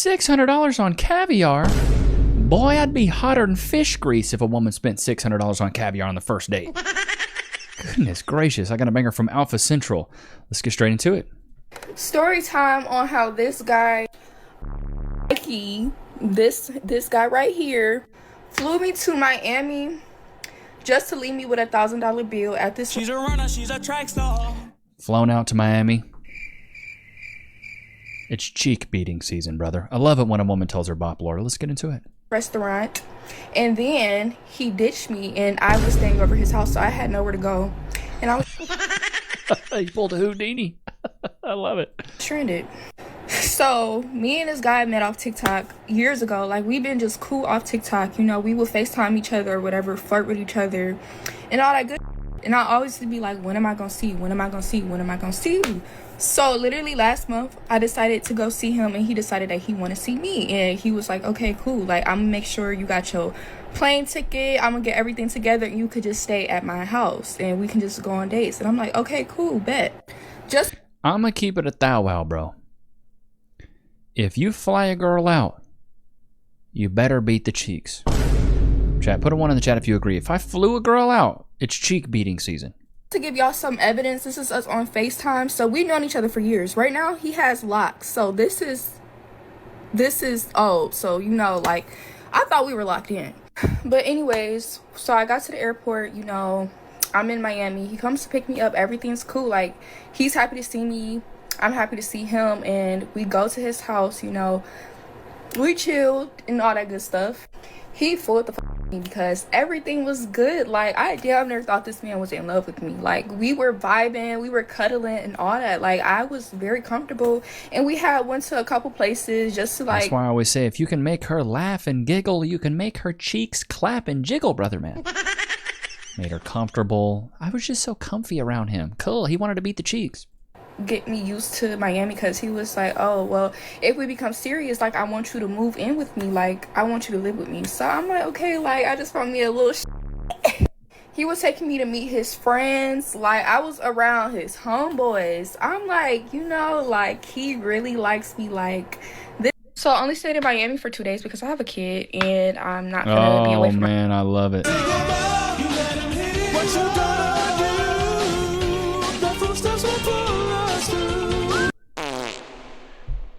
$600 on caviar? Boy, I'd be hotter than fish grease if a woman spent $600 on caviar on the first date. Goodness gracious, I gotta bang her from Alpha Central. Let's get straight into it. Story time on how this guy, this guy right here, flew me to Miami just to leave me with $1,000 bill at this. She's a runner, she's a track star. Flown out to Miami. It's cheek beating season, brother. I love it when a woman tells her bop lord. Let's get into it. Restaurant, and then he ditched me, and I was staying over his house, so I had nowhere to go, and I was He pulled a Houdini. I love it. stranded. So me and this guy met off TikTok years ago. Like, we've been just cool off TikTok, you know. We would FaceTime each other or whatever, flirt with each other and all that good. And I always would be like, when am I gonna see you? When am I gonna see you? When am I gonna see you? So literally last month, I decided to go see him, and he decided that he wanted to see me. And he was like, okay, cool. Like, I'm gonna make sure you got your plane ticket. I'm gonna get everything together, and you could just stay at my house, and we can just go on dates. And I'm like, okay, cool, bet. I'm gonna keep it a thou wow, bro. If you fly a girl out, you better beat the cheeks. Chat, put a 1 in the chat if you agree. If I flew a girl out, it's cheek beating season. To give y'all some evidence, this is us on FaceTime. So we've known each other for years. Right now, he has locks. So this is old. So, you know, like, I thought we were locked in. But anyways, so I got to the airport, you know, I'm in Miami. He comes to pick me up. Everything's cool. Like, he's happy to see me. I'm happy to see him. And we go to his house, you know. We chilled and all that good stuff. He fooled the me because everything was good. Like, I damn near thought this man was in love with me. Like, we were vibing, we were cuddling and all that. Like, I was very comfortable, and we went to a couple places just to, like. That's why I always say, if you can make her laugh and giggle, you can make her cheeks clap and jiggle, brother man. Made her comfortable. I was just so comfy around him. Cool. He wanted to beat the cheeks. Get me used to Miami, because he was like, oh, well, if we become serious, like, I want you to move in with me. Like, I want you to live with me. So I'm like, okay, like, I just found me a little He was taking me to meet his friends. Like, I was around his homeboys. I'm like, you know, like, he really likes me like this. So I only stayed in Miami for 2 days because I have a kid, and I'm not gonna be away from man, I love it.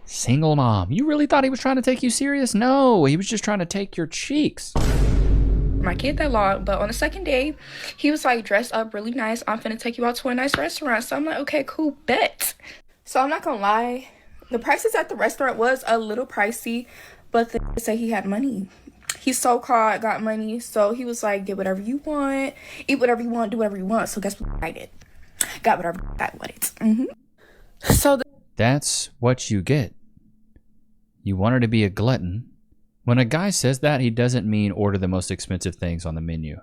Single mom. You really thought he was trying to take you serious? No, he was just trying to take your cheeks. my kid that long. But on the second day, he was like dressed up really nice. I'm finna take you out to a nice restaurant. So I'm like, okay, cool, bet. So I'm not gonna lie, the prices at the restaurant was a little pricey, but they say he had money. He so-called got money, so he was like, get whatever you want, eat whatever you want, do whatever you want. So guess what I did? Got whatever I wanted. So that's what you get. You want her to be a glutton. When a guy says that, he doesn't mean order the most expensive things on the menu.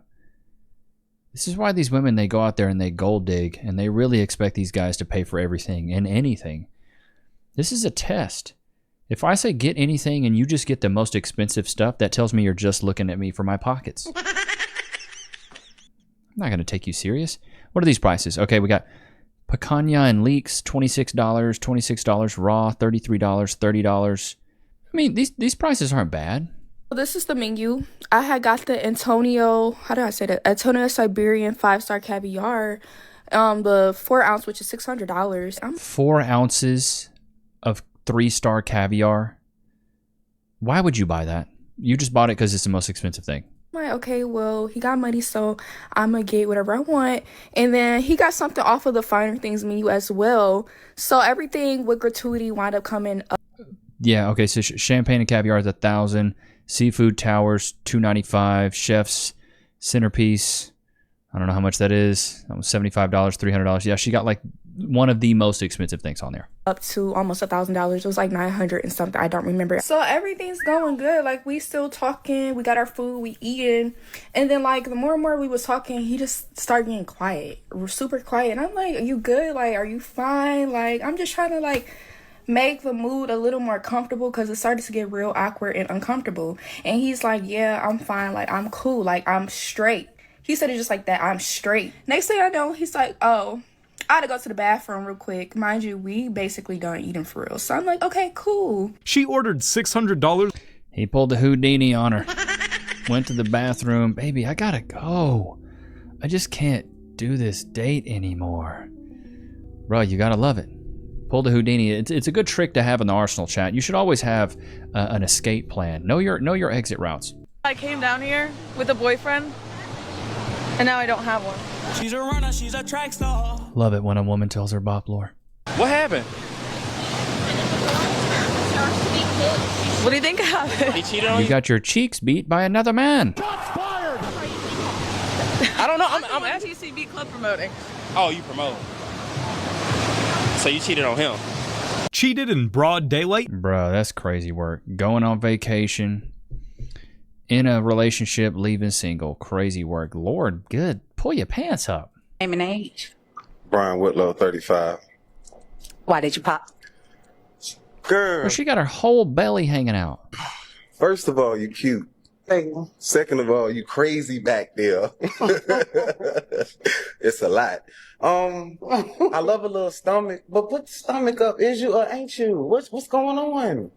This is why these women, they go out there and they gold dig, and they really expect these guys to pay for everything and anything. This is a test. If I say get anything and you just get the most expensive stuff, that tells me you're just looking at me for my pockets. I'm not going to take you serious. What are these prices? Okay, we got picanha and leeks, $26, $26 raw, $33, $30. I mean, these prices aren't bad. this is the menu. I had got the Antonio, how do I say that? Antonio Siberian 5-star caviar, the 4 ounce, which is $600. 4 ounces of 3-star caviar. Why would you buy that? You just bought it because it's the most expensive thing. I'm like, okay, well, he got money, so I'm gonna get whatever I want. And then he got something off of the finer things menu as well. So everything with gratuity wound up coming up. Yeah, okay, so champagne and caviar is $1,000. Seafood towers, $295. Chef's centerpiece, I don't know how much that is. $75, $300. Yeah, she got like one of the most expensive things on there. Up to almost $1,000. It was like 900 and something. I don't remember. So everything's going good. Like, we still talking. We got our food. We eating. And then, like, the more and more we was talking, he just started getting quiet. Super quiet. And I'm like, are you good? Like, are you fine? Like, I'm just trying to, like, make the mood a little more comfortable, because it started to get real awkward and uncomfortable. And he's like, yeah, I'm fine. Like, I'm cool. Like, I'm straight. He said it just like that. I'm straight. Next thing I know, he's like, oh, I had to go to the bathroom real quick. Mind you, we basically done eating for real. So I'm like, okay, cool. She ordered $600. He pulled the Houdini on her. Went to the bathroom. Baby, I gotta go. I just can't do this date anymore. Bro, you gotta love it. Pull the Houdini. It's a good trick to have in the Arsenal chat. You should always have an escape plan. Know your exit routes. I came down here with a boyfriend, and now I don't have one. She's a runner, she's a track star. Love it when a woman tells her bop lore. What happened? What do you think happened? He cheated on You you? got your cheeks beat by another man. I don't know. I'm asking. TCB club promoting. Oh, you promote. So you cheated on him. Cheated in broad daylight. Bro, that's crazy work. Going on vacation, in a relationship, leaving single. Crazy work. Lord, good. Pull your pants up. Name and age. Brian Whitlow, 35. Why did you pop? Girl, Well, she got her whole belly hanging out. first of all, you cute. Thank you. Second of all, you crazy back there. It's a lot. I love a little stomach, but put the stomach up. Is you or ain't you? What's going on?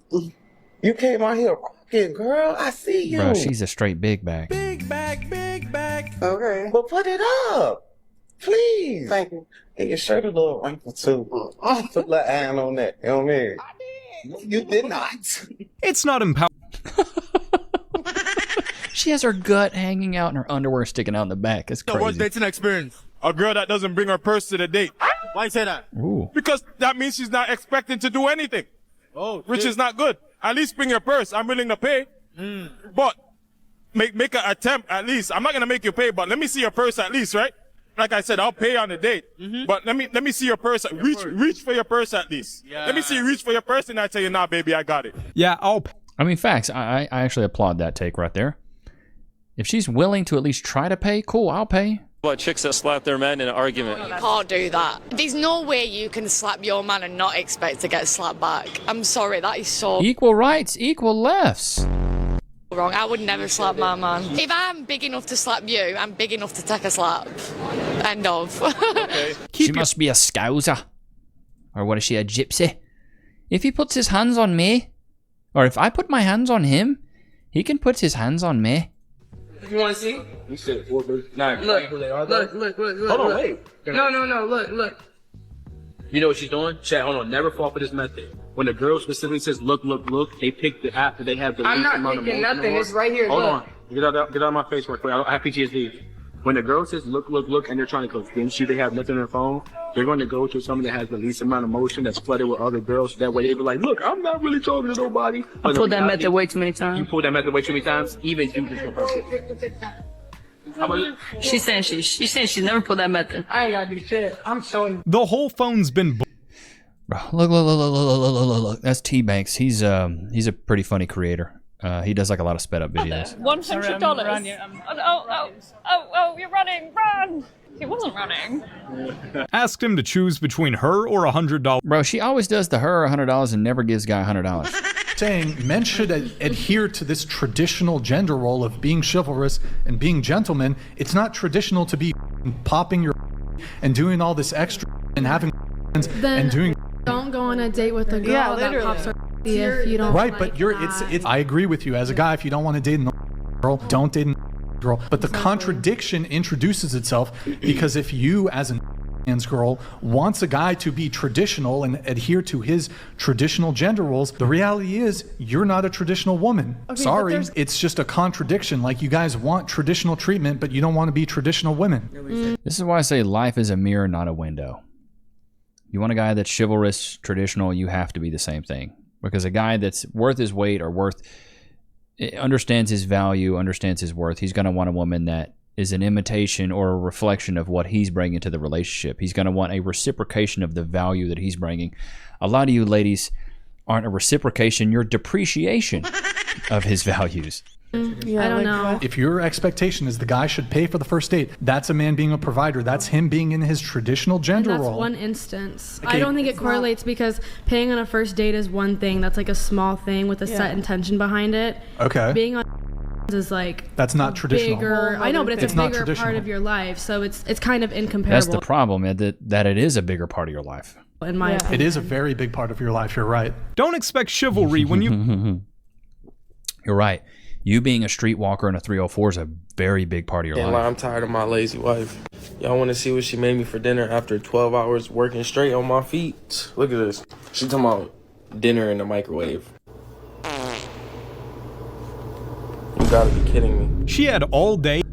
You came out here rocking, girl. I see you. Bro, she's a straight big bag. Big back, big back. Okay. But put it up, please. Thank you. And your shirt a little wrinkled too. Put a little iron on that. You know what I mean? I did. You did not. It's not empowering. She has her gut hanging out and her underwear sticking out in the back. It's What's crazy. dating experience? A girl that doesn't bring her purse to the date. Why you say that? Ooh. Because that means she's not expecting to do anything. Oh, which is not good. At least bring your purse. I'm willing to pay. But make an attempt at least. I'm not gonna make you pay, but let me see your purse at least, right? Like I said, I'll pay on the date. But let me see your purse. Reach for your purse at least. Yeah. Let me see you reach for your purse, and I tell you, nah, baby, I got it. Yeah, I'll pay. I mean, facts. I actually applaud that take right there. If she's willing to at least try to pay, cool, I'll pay. What, chicks that slap their men in an argument? You can't do that. There's no way you can slap your man and not expect to get slapped back. I'm sorry, that is so Equal rights, equal lefts. wrong. I would never slap my man. If I'm big enough to slap you, I'm big enough to take a slap. End of. Okay. She must be a scouser. Or what is she, a gypsy? If he puts his hands on me, or if I put my hands on him, he can put his hands on me. You want to see? You said 439. Look. Hold on, wait. No, look. You know what she's doing? Chat, hold on. Never fall for this method. When the girl specifically says look, they pick the app that they have the least amount of emotion. I'm not picking nothing. It's right here. Hold on. Get out of my face real quick. I have PTSD. When the girl says look, and they're trying to convince you they have nothing on their phone, they're going to go to something that has the least amount of emotion that's flooded with other girls. That way they be like, look, I'm not really talking to nobody. I pulled that method way too many times. You pulled that method way too many times? Even you just on purpose. She's saying she's never pulled that method. I ain't gotta do shit. I'm showing. The whole phone's been. Bro, look. That's T-Banks. He's a pretty funny creator. He does like a lot of sped up videos. $100. Oh, you're running, run! He wasn't running. Asked him to choose between her or $100. Bro, she always does the her $100 and never gives guy $100. Saying men should adhere to this traditional gender role of being chivalrous and being gentlemen. It's not traditional to be popping your and doing all this extra and having and doing. Don't go on a date with a girl that pops her if you don't. Right, but it's. I agree with you as a guy. If you don't want to date a girl, don't date a girl. But the contradiction introduces itself because if you, as a man's girl, wants a guy to be traditional and adhere to his traditional gender roles, the reality is you're not a traditional woman. Okay, sorry, it's just a contradiction. Like you guys want traditional treatment, but you don't want to be traditional women. This is why I say life is a mirror, not a window. You want a guy that's chivalrous, traditional, you have to be the same thing. Because a guy that's worth his weight or understands his value, understands his worth, he's going to want a woman that is an imitation or a reflection of what he's bringing to the relationship. He's going to want a reciprocation of the value that he's bringing. A lot of you ladies aren't a reciprocation, you're depreciation of his values. I don't know. If your expectation is the guy should pay for the first date, that's a man being a provider. That's him being in his traditional gender role. That's one instance. Okay. I don't think it correlates because paying on a first date is one thing. That's like a small thing with a set intention behind it. Okay. Being on is like That's not traditional. bigger. I know, but it's It's a not bigger traditional. part of your life, so it's kind of incomparable. That's the problem, that it is a bigger part of your life. In my opinion. It is a very big part of your life. You're right. Don't expect chivalry when you... You're right. You being a streetwalker in a 304 is a very big part of your life. I'm tired of my lazy wife. Y'all want to see what she made me for dinner after 12 hours working straight on my feet? Look at this. She talking about dinner in the microwave. You gotta be kidding me. She had all day.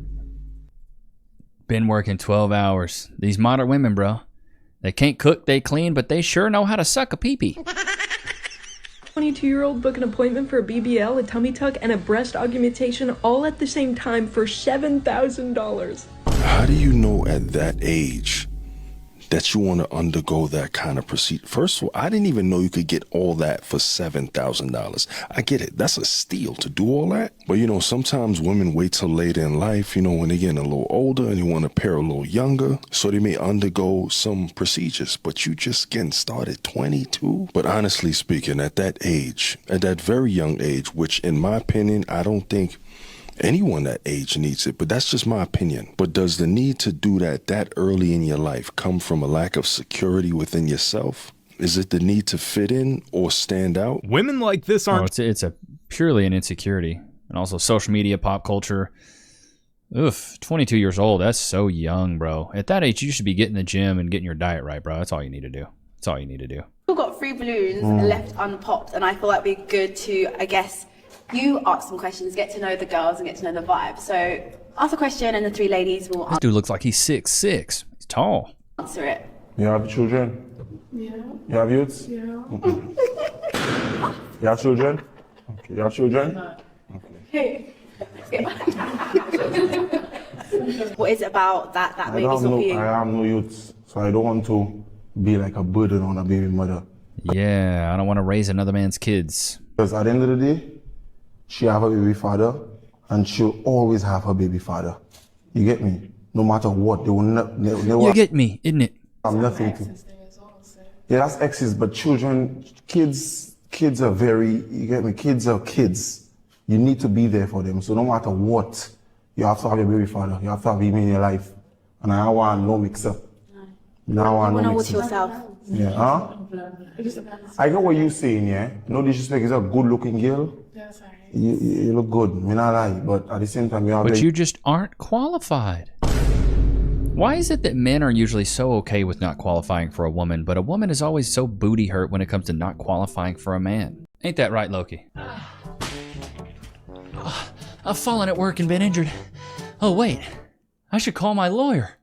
Been working 12 hours. These modern women, bro. They can't cook, they clean, but they sure know how to suck a pee-pee. 22-year-old book an appointment for a BBL, a tummy tuck, and a breast augmentation all at the same time for $7,000. How do you know at that age that you want to undergo that kind of procedure? First of all, I didn't even know you could get all that for $7,000. I get it. That's a steal to do all that. But, you know, sometimes women wait till later in life, you know, when they're getting a little older and they want to pair a little younger. So they may undergo some procedures. But you just getting started 22. But honestly speaking, at that age, at that very young age, which in my opinion, I don't think anyone that age needs it, but that's just my opinion. But does the need to do that early in your life come from a lack of security within yourself? Is it the need to fit in or stand out? Women like this aren't... it's a purely an insecurity. And also social media, pop culture. Oof, 22 years old, that's so young, bro. At that age, you should be getting the gym and getting your diet right, bro. That's all you need to do. That's all you need to do. We've got 3 balloons left unpopped, and I feel like it'd be good to, I guess, you ask some questions, get to know the girls and get to know the vibe. So ask a question and the 3 ladies will This dude looks like he's 6'6". He's tall. answer it. You have children? Yeah. You have youths? Yeah. You have children? Okay. You have children? Hey. What is it about that maybe not for you? I have no youths, so I don't want to be like a burden on a baby mother. Yeah, I don't want to raise another man's kids. Because at the end of the day, she have a baby father, and she'll always have her baby father. You get me? No matter what, they will never. You get me, isn't it? I'm nothing to. Yeah, that's exes, but children, kids are very. You get me? Kids are kids. You need to be there for them. So no matter what, you have to have your baby father. You have to have him in your life. And I want no mix up. Now I want no mix up. Yourself. Yeah, huh? I get what you're saying, yeah. No disrespect, is a good-looking girl. You look good, me not lie, but at the same time, you just aren't qualified. Why is it that men are usually so okay with not qualifying for a woman, but a woman is always so booty hurt when it comes to not qualifying for a man? Ain't that right, Loki? I've fallen at work and been injured. Oh wait, I should call my lawyer.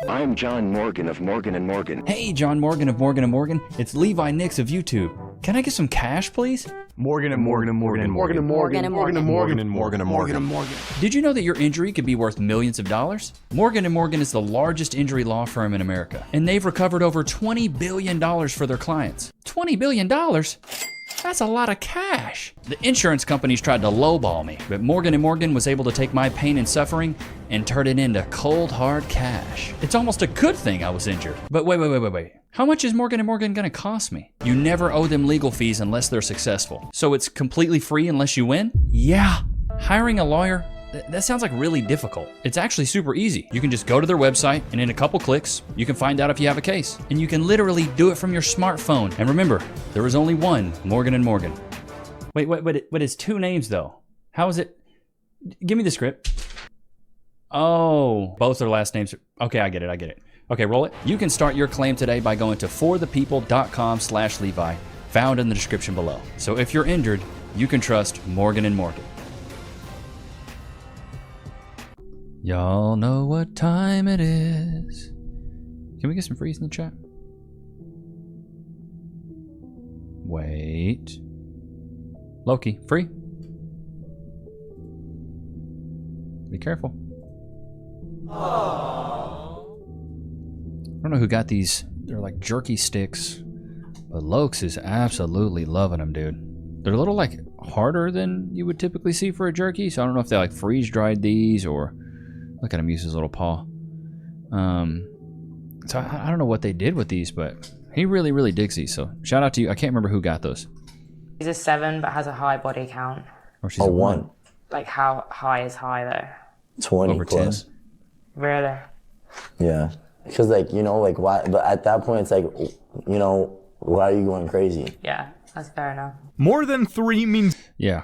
I'm John Morgan of Morgan & Morgan. Hey, John Morgan of Morgan & Morgan. It's Levi Nichs of YouTube. Can I get some cash, please? Morgan & Morgan & Morgan & Morgan & Morgan & Morgan & Morgan & Morgan & Morgan & Morgan. Did you know that your injury could be worth millions of dollars? Morgan & Morgan is the largest injury law firm in America, and they've recovered over $20 billion for their clients. $20 billion? That's a lot of cash. The insurance companies tried to lowball me, but Morgan & Morgan was able to take my pain and suffering and turn it into cold, hard cash. It's almost a good thing I was injured. But wait. How much is Morgan & Morgan gonna cost me? You never owe them legal fees unless they're successful. So it's completely free unless you win? Yeah. Hiring a lawyer, that sounds like really difficult. It's actually super easy. You can just go to their website, and in a couple clicks, you can find out if you have a case. And you can literally do it from your smartphone. And remember, there is only one Morgan & Morgan. Wait, it's 2 names though. How is it? Give me the script. Oh, both their last names. Okay, I get it. Okay, roll it. You can start your claim today by going to forthepeople.com/Levi, found in the description below. So if you're injured, you can trust Morgan & Morgan. Y'all know what time it is. Can we get some freeze in the chat? Wait. Loki, free? Be careful. I don't know who got these. They're like jerky sticks. But Lokes is absolutely loving them, dude. They're a little like harder than you would typically see for a jerky. So I don't know if they like freeze dried these or... Look at him use his little paw. So I don't know what they did with these, but he really digs these. So shout out to you. I can't remember who got those. He's a 7 but has a high body count. Or she's a 1. Like how high is high there? 20 Over plus. 10. Really? Yeah. Because, like, you know, like, why? But at that point, it's like, you know, why are you going crazy? Yeah, that's fair enough. More than 3 means... Yeah.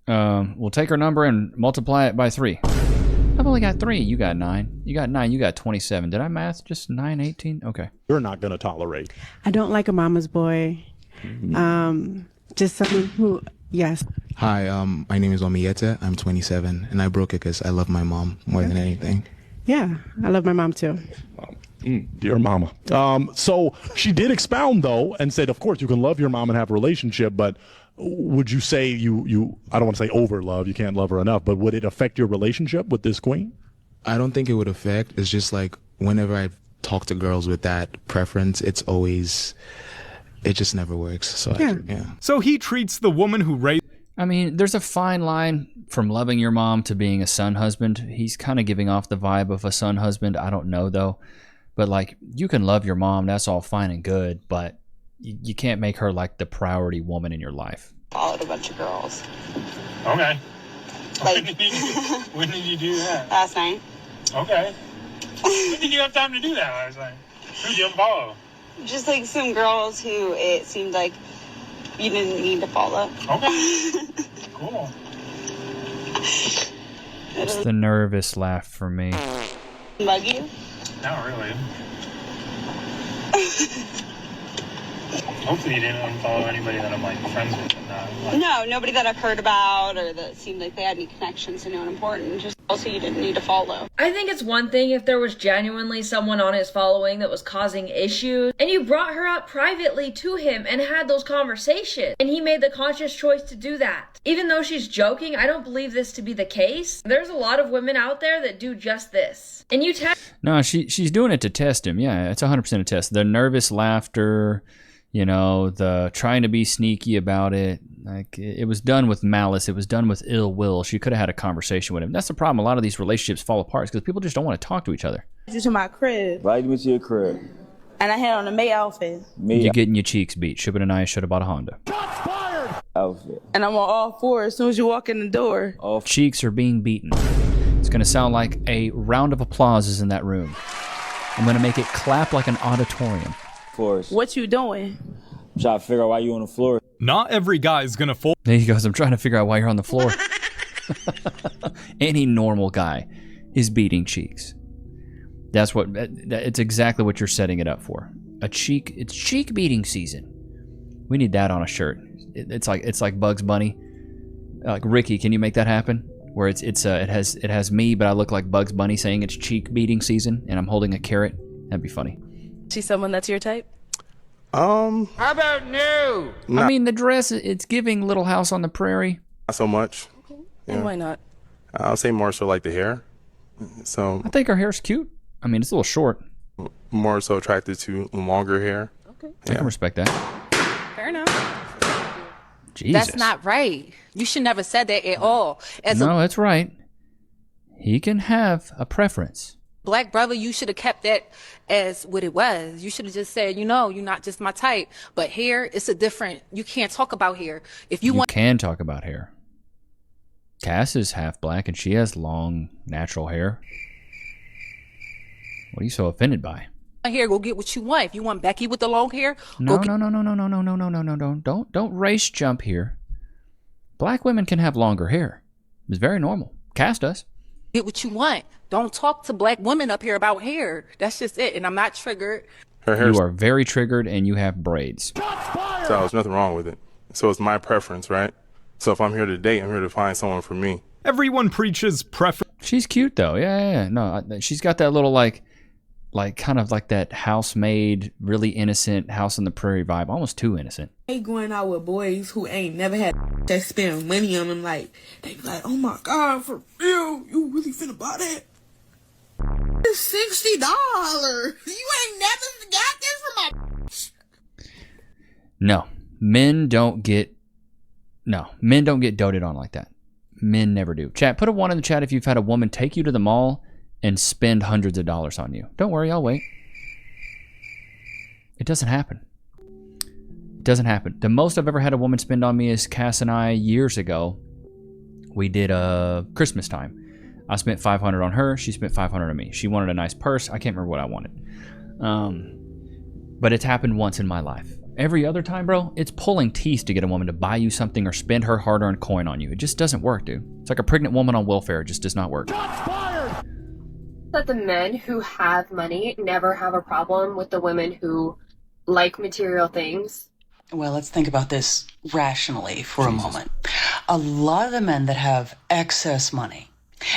We'll take her number and multiply it by 3. I've only got 3. You got 9. You got 9. You got 27. Did I math just 9, 18? Okay. You're not going to tolerate. I don't like a mama's boy. Just someone who, yes. Hi, my name is Omieta. I'm 27, and I broke it because I love my mom more than anything. Yeah, I love my mom too. Dear mama. So she did expound, though, and said, of course, you can love your mom and have a relationship, but would you say you I don't want to say over love, you can't love her enough, but would it affect your relationship with this queen? I don't think it would affect. It's just like whenever I talk to girls with that preference, it just never works. So yeah. So he treats the woman who raised... I mean, there's a fine line from loving your mom to being a son husband. He's kind of giving off the vibe of a son husband. I don't know, though. But, like, you can love your mom. That's all fine and good. But you can't make her, like, the priority woman in your life. Followed a bunch of girls. Okay. Like, When did you do that? last night. Okay. When did you have time to do that last night? Who did you follow? Just like some girls who it seemed like you didn't need to follow. Okay. Cool. It's the nervous laugh for me. Mug you? Not really. Hopefully you didn't unfollow anybody that I'm like friends with and not like... No, nobody that I've heard about or that seemed like they had any connections to anyone important. Just also you didn't need to follow. I think it's one thing if there was genuinely someone on his following that was causing issues, and you brought her up privately to him and had those conversations, and he made the conscious choice to do that. Even though she's joking, I don't believe this to be the case. There's a lot of women out there that do just this. And you No, she's doing it to test him. Yeah, it's 100% a test. The nervous laughter... You know, the trying to be sneaky about it. Like, it was done with malice. It was done with ill will. She could have had a conversation with him. That's the problem. A lot of these relationships fall apart because people just don't want to talk to each other. You to my crib. Invite me to your crib. And I had on a May outfit. You're getting your cheeks beat. Should have been nice. Should have bought a Honda. Outfit. And I'm on all fours as soon as you walk in the door. Cheeks are being beaten. It's going to sound like a round of applause is in that room. I'm going to make it clap like an auditorium. What you doing? I'm trying to figure out why you on the floor. Not every guy is gonna fall. There he goes. I'm trying to figure out why you're on the floor. Any normal guy is beating cheeks. That's what. It's exactly what you're setting it up for. It's cheek beating season. We need that on a shirt. It's like Bugs Bunny. Like Ricky, can you make that happen? Where it has me, but I look like Bugs Bunny saying it's cheek beating season, and I'm holding a carrot. That'd be funny. She's someone that's your type? How about no? I mean, the dress, it's giving Little House on the Prairie. Not so much. And why not? I'll say more so like the hair. So I think her hair's cute. I mean, it's a little short. More so attracted to longer hair. Okay. I can respect that. Fair enough. Jesus. That's not right. You should never said that at all. No, that's right. He can have a preference. Black brother, you should have kept that as what it was. You should have just said, you're not just my type. But here, it's a different, you can't talk about hair. If you want, can talk about hair. Cass is half black and she has long, natural hair. What are you so offended by? hair, go get what you want. If you want Becky with the long hair, no. Don't race jump here. Black women can have longer hair. It's very normal. Cass does. Get what you want. Don't talk to black women up here about hair. That's just it. And I'm not triggered. You are very triggered and you have braids. So there's nothing wrong with it. So it's my preference, right? So if I'm here to date, I'm here to find someone for me. Everyone preaches preference. She's cute though. Yeah. No, she's got that little like kind of like that housemaid, really innocent House on the Prairie vibe. Almost too innocent. They going out with boys who ain't never had that spend money on them. Like they be like, oh my God, for real, you really finna buy that? It's $60. You ain't never got this from my. No, men don't get doted on like that. Men never do. Chat, put a 1 in the chat if you've had a woman take you to the mall and spend hundreds of dollars on you. Don't worry, I'll wait. It doesn't happen. It doesn't happen. The most I've ever had a woman spend on me is Cass and I years ago. We did Christmas time. I spent $500 on her. She spent $500 on me. She wanted a nice purse. I can't remember what I wanted. But it's happened once in my life. Every other time, bro, it's pulling teeth to get a woman to buy you something or spend her hard-earned coin on you. It just doesn't work, dude. It's like a pregnant woman on welfare. It just does not work. That the men who have money never have a problem with the women who like material things. Well, let's think about this rationally for a moment. A lot of the men that have excess money,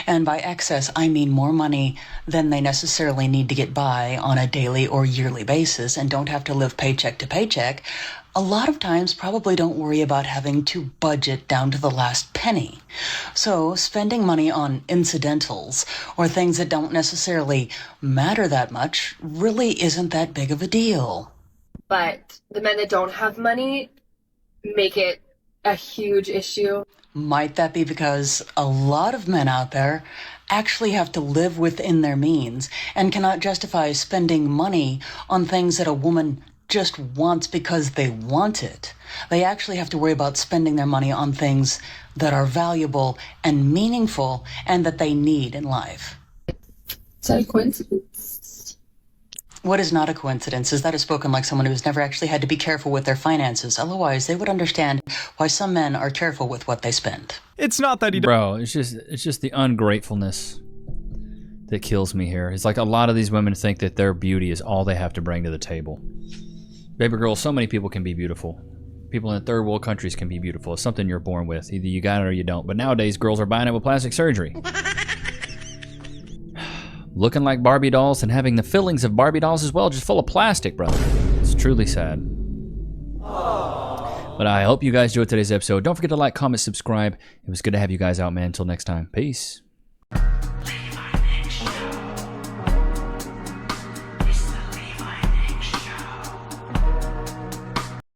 and by excess, I mean more money than they necessarily need to get by on a daily or yearly basis and don't have to live paycheck to paycheck, a lot of times probably don't worry about having to budget down to the last penny. So spending money on incidentals or things that don't necessarily matter that much really isn't that big of a deal. But the men that don't have money make it a huge issue. Might that be because a lot of men out there actually have to live within their means and cannot justify spending money on things that a woman just wants because they want it? They actually have to worry about spending their money on things that are valuable and meaningful and that they need in life. It's a coincidence. What is not a coincidence is that is spoken like someone who's never actually had to be careful with their finances. Otherwise, they would understand why some men are careful with what they spend. It's not that he... Bro, it's just the ungratefulness that kills me here. It's like a lot of these women think that their beauty is all they have to bring to the table. Baby girl, so many people can be beautiful. People in third world countries can be beautiful. It's something you're born with. Either you got it or you don't. But nowadays, girls are buying it with plastic surgery. Looking like Barbie dolls and having the fillings of Barbie dolls as well, just full of plastic, bro. It's truly sad. But I hope you guys enjoyed today's episode. Don't forget to like, comment, subscribe. It was good to have you guys out, man. Until next time. Peace.